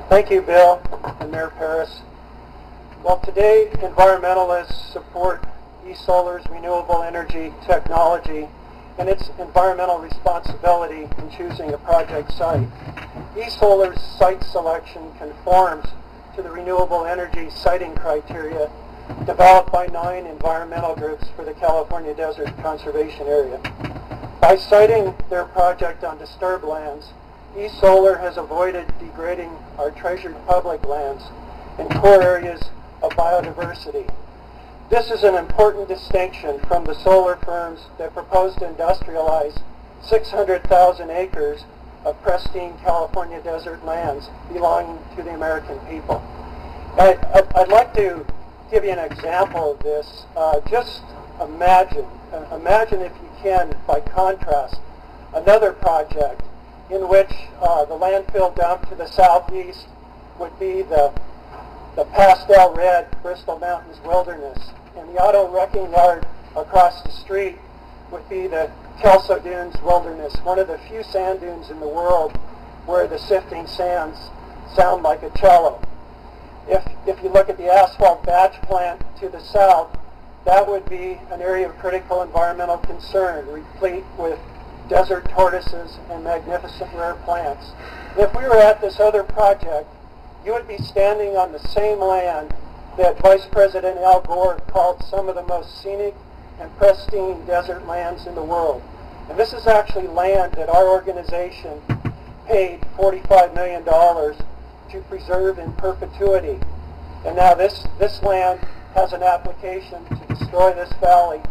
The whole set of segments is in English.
Thank you, Bill and Mayor Paris. Well, today, environmentalists support eSolar's renewable energy technology and its environmental responsibility in choosing a project site. eSolar's site selection conforms to the renewable energy siting criteria developed by 9 environmental groups for the California Desert Conservation Area. By siting their project on disturbed lands, eSolar has avoided degrading our treasured public lands and core areas of biodiversity. This is an important distinction from the solar firms that propose to industrialize 600,000 acres of pristine California desert lands belonging to the American people. I'd like to give you an example of this. Just imagine if you can, by contrast, another project in which the landfill dump to the southeast would be the pastel red Bristol Mountains wilderness, and the auto wrecking yard across the street would be the Kelso Dunes wilderness, one of the few sand dunes in the world where the sifting sands sound like a cello. If you look at the asphalt batch plant to the south, that would be an area of critical environmental concern, replete with desert tortoises and magnificent rare plants. And if we were at this other project, you would be standing on the same land that Vice President Al Gore called some of the most scenic and pristine desert lands in the world. And this is actually land that our organization paid $45 million to preserve in perpetuity. And now this land has an application to destroy this valley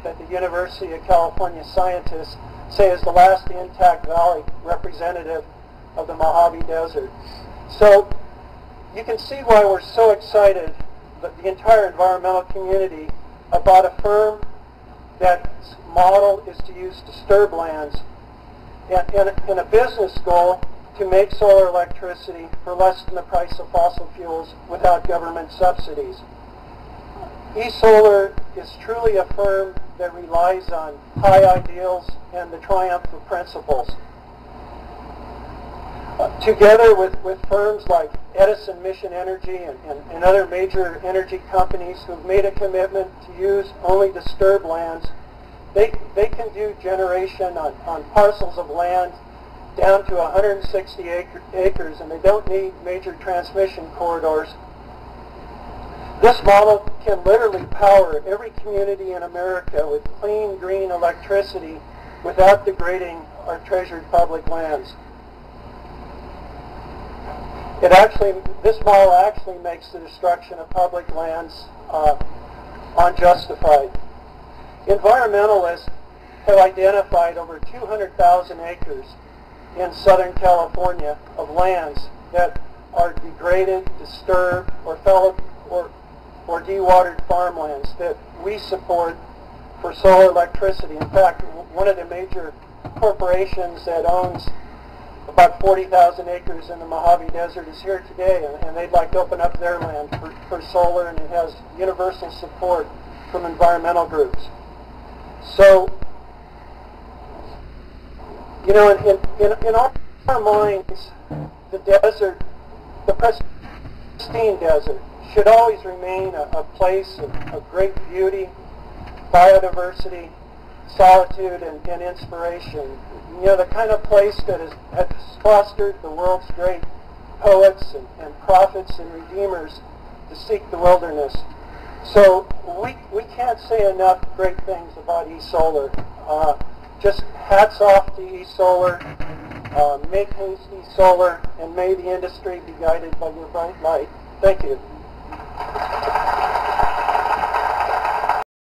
that the University of California scientists say is the last intact valley representative of the Mojave Desert. So you can see why we're so excited, that the entire environmental community, about a firm that's model is to use disturbed lands and a business goal to make solar electricity for less than the price of fossil fuels without government subsidies. eSolar is truly a firm that relies on high ideals and the triumph of principles. Together with firms like Edison Mission Energy and other major energy companies who've made a commitment to use only disturbed lands, they can do generation on parcels of land down to 160 acres, and they don't need major transmission corridors. This model can literally power every community in America with clean, green electricity without degrading our treasured public lands. This model actually makes the destruction of public lands unjustified. Environmentalists have identified over 200,000 acres in Southern California of lands that are degraded, disturbed, or dewatered farmlands that we support for solar electricity. In fact, one of the major corporations that owns about 40,000 acres in the Mojave Desert is here today, and they'd like to open up their land for solar, and it has universal support from environmental groups. So, you know, in our minds, the desert, the pristine desert, should always remain a place of great beauty, biodiversity, solitude, and inspiration. You know, the kind of place that has fostered the world's great poets and prophets and redeemers to seek the wilderness. So we can't say enough great things about eSolar. Just hats off to eSolar. Make haste eSolar, and may the industry be guided by your bright light. Thank you.